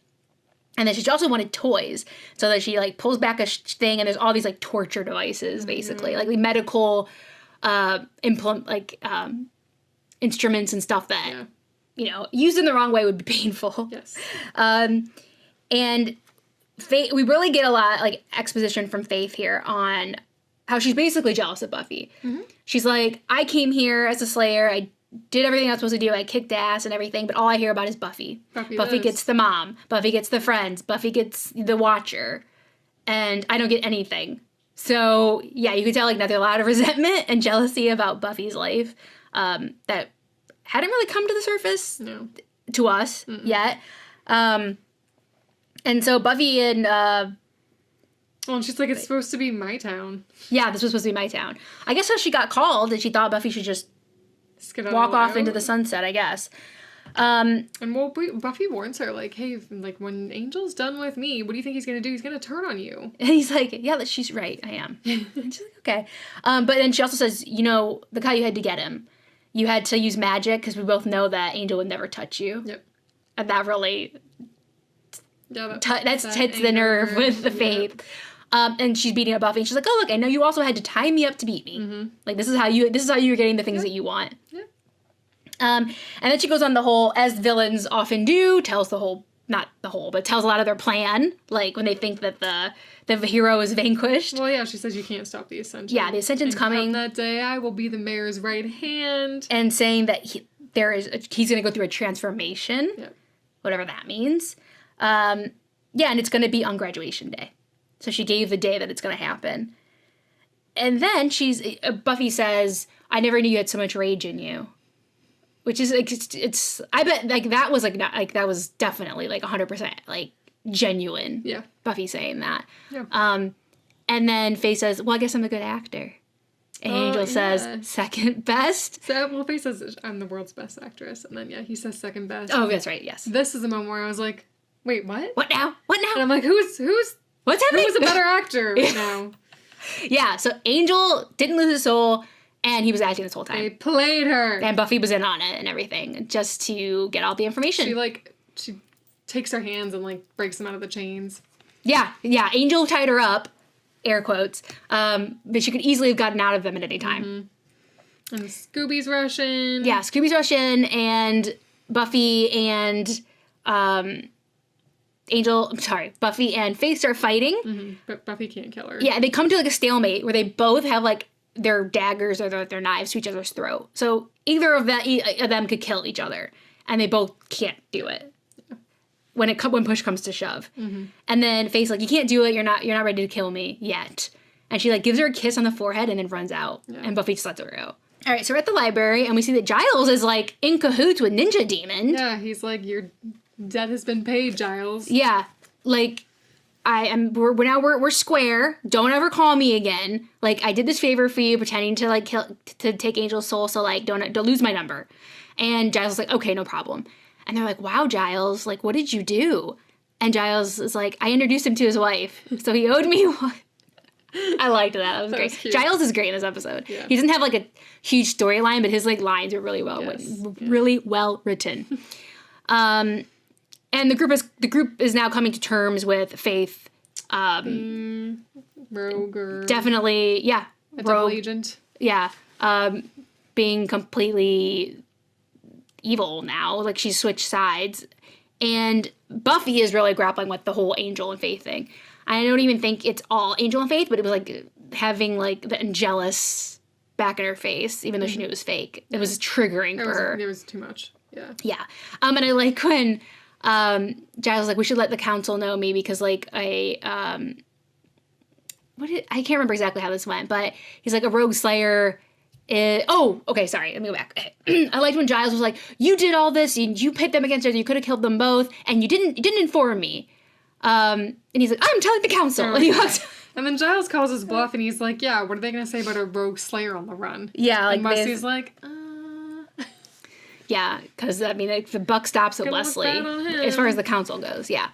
And then she also wanted toys, so that she, like, pulls back a thing, and there's all these, like, torture devices, basically. Like, medical... instruments and stuff that, used in the wrong way would be painful. Yes. And Faith, we really get a lot, like, exposition from Faith here on how she's basically jealous of Buffy. Mm-hmm. She's like, I came here as a slayer, I did everything I was supposed to do, I kicked ass and everything, but all I hear about is Buffy. Buffy gets the mom, Buffy gets the friends, Buffy gets the watcher, and I don't get anything. So, yeah, you could tell, like, that there's a lot of resentment and jealousy about Buffy's life that hadn't really come to the surface to us yet. And so Buffy and... well, and she's like, it's supposed to be my town. Yeah, this was supposed to be my town. I guess so she got called, and she thought Buffy should just walk off into the sunset, I guess. And Buffy warns her, like, hey, like, when Angel's done with me, what do you think he's gonna do? He's gonna turn on you. And he's like, yeah, she's right, I am. And she's like, okay. But then she also says, look how you had to get him. You had to use magic, because we both know that Angel would never touch you. Yep. And that really... Yeah, that hits the nerve with the Faith. And she's beating up Buffy, and she's like, oh, look, I know you also had to tie me up to beat me. Mm-hmm. Like, this is how you're getting the things that you want. Yeah. And then she goes on the whole, as villains often do, tells a lot of their plan, like when they think that the hero is vanquished. Well, yeah, she says you can't stop the Ascension. Yeah, the Ascension's coming. From that day, I will be the mayor's right hand. And saying that he's going to go through a transformation, whatever that means. And it's going to be on graduation day. So she gave the day that it's going to happen. And then Buffy says, I never knew you had so much rage in you. Which is, like, I bet, like, that was, like, not, like, that was definitely, like, 100%, like, genuine. Yeah. Buffy saying that. Yeah. And then Faith says, well, I guess I'm a good actor. And Angel says, second best. So, well, Faith says, I'm the world's best actress. And then, he says second best. Oh, that's right, yes. This is the moment where I was like, wait, what? What now? And I'm like, who's what's happening? Who's a better actor now? Yeah, so Angel didn't lose his soul, and he was acting this whole time. They played her. And Buffy was in on it and everything, just to get all the information. She takes her hands and, breaks them out of the chains. Yeah, Angel tied her up, air quotes, but she could easily have gotten out of them at any time. Mm-hmm. And Scooby's rushing. Yeah, Scooby's rushing, and Buffy and Buffy and Faith start fighting. Mm-hmm. But Buffy can't kill her. Yeah, they come to a stalemate where they both have their daggers or their knives to each other's throat. So either of them could kill each other, and they both can't do it. When push comes to shove. Mm-hmm. And then Faith's like, you can't do it, you're not ready to kill me yet. And she gives her a kiss on the forehead and then runs out. Yeah. And Buffy just lets her go. All right, so we're at the library and we see that Giles is in cahoots with Ninja Demon. Yeah, he's like, your debt has been paid, Giles. Yeah, we're square. Don't ever call me again. I did this favor for you, pretending to to take Angel's soul. So don't lose my number. And Giles is like, okay, no problem. And they're like, wow, Giles, what did you do? And Giles is like, I introduced him to his wife, so he owed me one. I liked that. That was great. Was Giles is great in this episode. Yeah. He doesn't have a huge storyline, but his lines are really really well written. And the group is now coming to terms with Faith. Rogue or definitely, yeah, a double agent. Yeah, being completely evil now. She's switched sides. And Buffy is really grappling with the whole Angel and Faith thing. I don't even think it's all Angel and Faith, but it was having the Angelus back in her face, even though she knew it was fake. It was triggering for her. It was too much. Yeah. Yeah. And I when Giles was we should let the council know maybe because I can't remember exactly how this went, but he's a rogue slayer. Okay, sorry, let me go back. I liked when Giles was you did all this, and you pit them against each other, you could have killed them both, and you didn't inform me. And he's like, I'm telling the council. And he walks. And then Giles calls his bluff, and he's like, yeah, what are they going to say about a rogue slayer on the run? Yeah, and Buffy's Yeah, because, the buck stops at Wesley, as far as the council goes, yeah.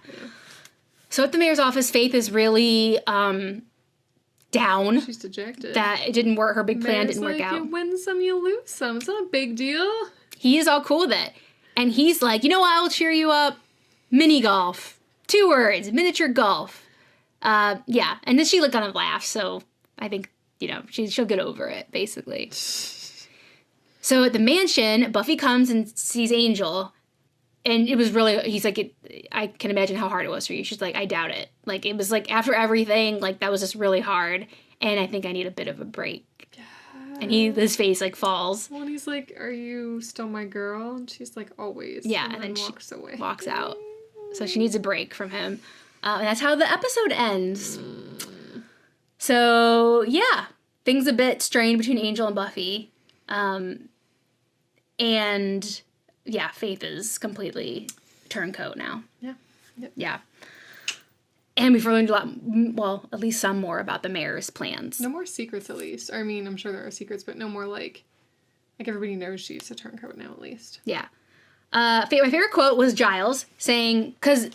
So at the mayor's office, Faith is really, down. She's dejected. That it didn't work. Her big plan didn't work out. You win some, you lose some. It's not a big deal. He is all cool with it. And he's like, you know what? I'll cheer you up. Mini golf. 2 words. Miniature golf. Yeah. And then she kind of laughs. So I think, she'll get over it, basically. So at the mansion, Buffy comes and sees Angel. And it was really, he's like, I can imagine how hard it was for you. She's like, I doubt it. It was after everything, that was just really hard. And I think I need a bit of a break. Yeah. And his face falls. Well, and he's like, are you still my girl? And she's like, always. Yeah. And then she walks out. So she needs a break from him. And that's how the episode ends. So, yeah. Things a bit strained between Angel and Buffy. And... yeah, Faith is completely turncoat now. Yeah. Yep. Yeah. And we've learned a lot, at least some more about the mayor's plans. No more secrets, at least. I mean, I'm sure there are secrets, but no more, everybody knows she's a turncoat now, at least. Yeah. My favorite quote was Giles saying, because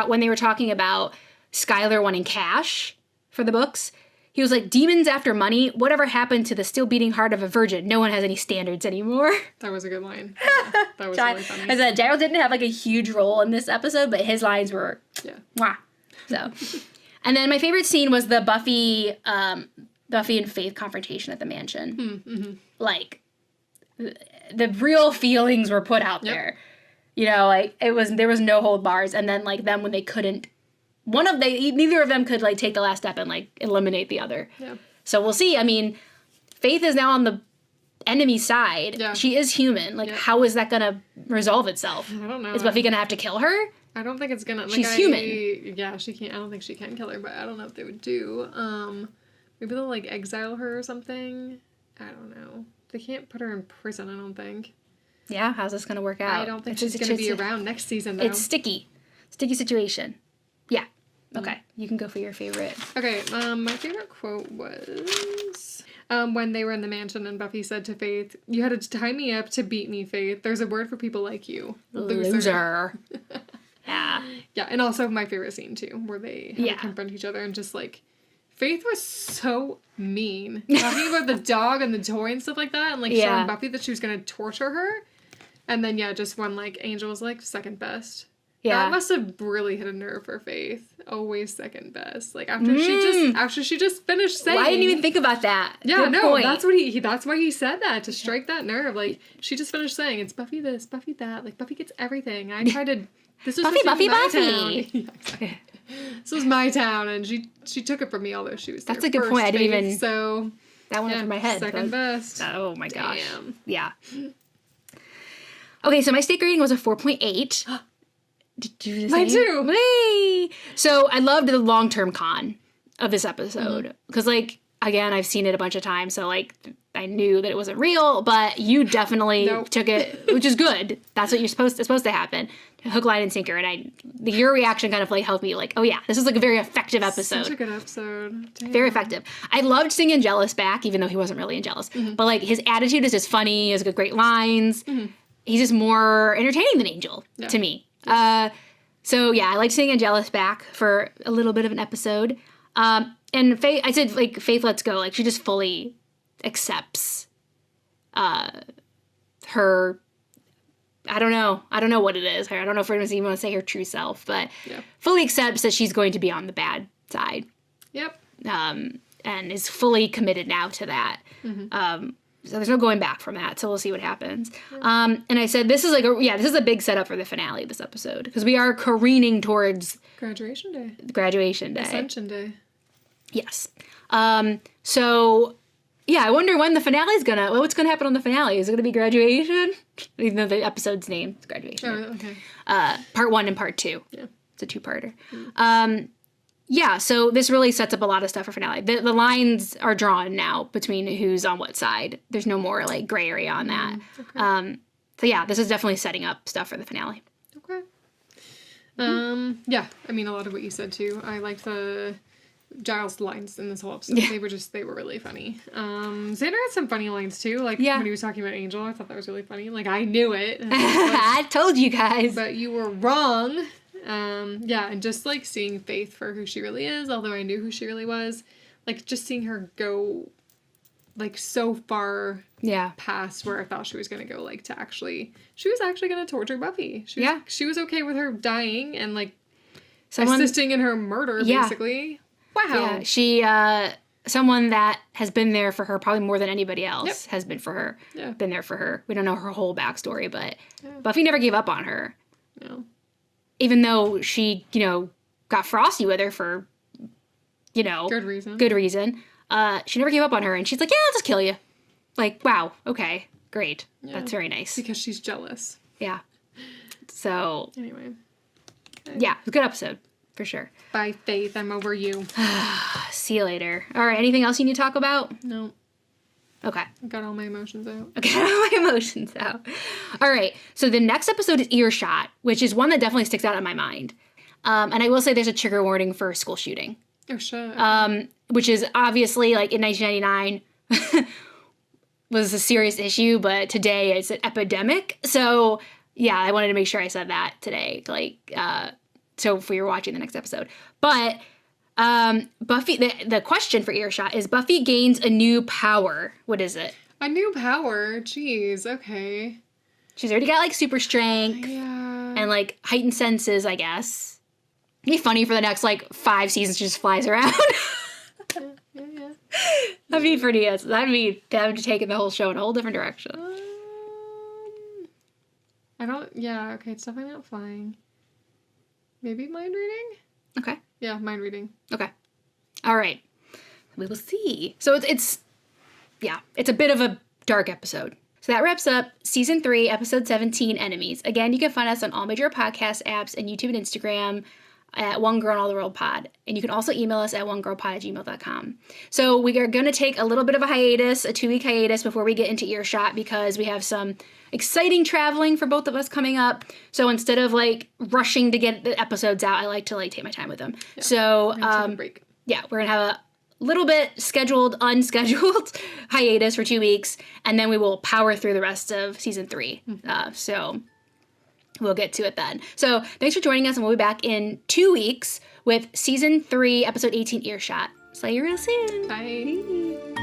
when they were talking about Skylar wanting cash for the books, he was like, demons after money, whatever happened to the still beating heart of a virgin? No one has any standards anymore. That was a good line. Yeah, that was really funny. I said, Giles didn't have a huge role in this episode, but his lines were, mwah. So, and then my favorite scene was the Buffy and Faith confrontation at the mansion. Mm-hmm. The real feelings were put out there. There was no hold bars. And then them when they couldn't, neither of them could take the last step and eliminate the other. Yeah. So we'll see. Faith is now on the enemy side. Yeah. She is human. How is that gonna resolve itselp? I don't know. Is Buffy gonna have to kill her? I don't think it's gonna. She's human. Yeah, she can't. I don't think she can kill her, but I don't know if they would do. Maybe they'll exile her or something. I don't know. They can't put her in prison. I don't think. Yeah, how's this gonna work out? I don't think she's gonna be around next season though. It's sticky situation. Okay, you can go for your favorite. Okay, my favorite quote was when they were in the mansion and Buffy said to Faith, "You had to tie me up to beat me, Faith. There's a word for people like you. Loser." Yeah. Yeah, and also my favorite scene, too, where they had to confront each other and just, like, Faith was so mean. Talking about the dog and the toy and stuff like that, and, like, showing Buffy that she was going to torture her. And then, just when, like, Angel was, like, second best. Yeah. That must have really hit a nerve for Faith. Always second best. Like, after she just finished saying... Well, I didn't even think about that. Yeah, Good point. That's why he said that, to strike that nerve. Like, she just finished saying, it's Buffy this, Buffy that. Like, Buffy gets everything. I tried to... This was Buffy. Yeah, exactly. This was my town, and she took it from me, although she was That's a good point. I didn't even... So... That went over my head. Second best. Oh, my gosh. Damn. Yeah. Okay, so my stake rating was a 4.8. Did you do the same? Mine too. Whee! So I loved the long-term con of this episode. Because, like, again, I've seen it a bunch of times, so, like, I knew that it wasn't real, but you definitely took it, which is good. That's what it's supposed to happen. Hook, line, and sinker. And your reaction kind of, like, helped me, like, oh, yeah, this is, like, a very effective episode. Such a good episode. Damn. Very effective. I loved seeing Angelus back, even though he wasn't really Angelus. But, like, his attitude is just funny. He has good, great lines. He's just more entertaining than Angel, to me. So, yeah, I liked seeing Angelus back for a little bit of an episode. And Faith, I said, like, Faith lets go. Like, she just fully accepts her... I don't know what it is. I don't know if we're going to even want to say her true self, but fully accepts that she's going to be on the bad side. Yep. And is fully committed now to that. So there's no going back from that. So we'll see what happens. And I said, this is like, this is a big setup for the finale of this episode. Because we are careening towards... Graduation day. Ascension day. Yes. So... Yeah, I wonder when the finale's what's gonna happen on the finale? Is it gonna be graduation? Even though the episode's name is graduation. Oh, okay. Part 1 and part 2. Yeah. It's a two-parter. Yeah, so this really sets up a lot of stuff for finale. The lines are drawn now between who's on what side. There's no more, like, gray area on that. Okay. So yeah, this is definitely setting up stuff for the finale. Okay. Yeah, I mean, a lot of what you said, too. I liked the... Giles' lines in this whole episode. Yeah. They were really funny. Xander had some funny lines too. Like when he was talking about Angel, I thought that was really funny. Like, I knew it. I told you guys. But you were wrong. Yeah, and just like seeing Faith for who she really is, although I knew who she really was. Like, just seeing her go like so far past where I thought she was gonna go, like she was actually gonna torture Buffy. She was okay with her dying and like assisting in her murder, basically. Wow. Yeah, someone that has been there for her probably more than anybody else has been for her. Yeah. Been there for her. We don't know her whole backstory, but Buffy never gave up on her. No. Even though she, got frosty with her for, good reason. She never gave up on her, and she's like, yeah, I'll just kill you. Like, wow, okay, great. Yeah. That's very nice. Because she's jealous. Yeah. So. Anyway. Okay. Yeah, it was a good episode. For sure. Bye, Faith. I'm over you. See you later. All right. Anything else you need to talk about? No. Okay. I got all my emotions out. All right. So the next episode is Earshot, which is one that definitely sticks out in my mind. And I will say there's a trigger warning for school shooting. Oh, shit. Which is obviously, like, in 1999 was a serious issue, but today it's an epidemic. So, yeah, I wanted to make sure I said that today. Like, so if you're watching the next episode. But Buffy, the question for Earshot is Buffy gains a new power. What is it? A new power? Jeez, okay. She's already got, like, super strength. Yeah. And, like, heightened senses, I guess. It'd be funny for the next, like, 5 seasons she just flies around. Yeah. That'd be pretty, that'd be taking the whole show in a whole different direction. Okay, it's definitely not flying. Maybe mind reading? Okay. Yeah, mind reading. Okay. All right. We will see. So it's a bit of a dark episode. So that wraps up Season 3, Episode 17, Enemies. Again, you can find us on all major podcast apps and YouTube and Instagram. at onegirlandalltheworldpod. And you can also email us at onegirlpod@gmail.com. So we are going to take a little bit of a hiatus, a 2-week hiatus before we get into earshot because we have some exciting traveling for both of us coming up. So instead of like rushing to get the episodes out, I like to like take my time with them. Yeah. So break. Yeah, we're going to have a little bit scheduled, unscheduled hiatus for 2 weeks, and then we will power through the rest of season 3. So we'll get to it then. So thanks for joining us, and we'll be back in 2 weeks with season 3, episode 18, Earshot. See you real soon. Bye.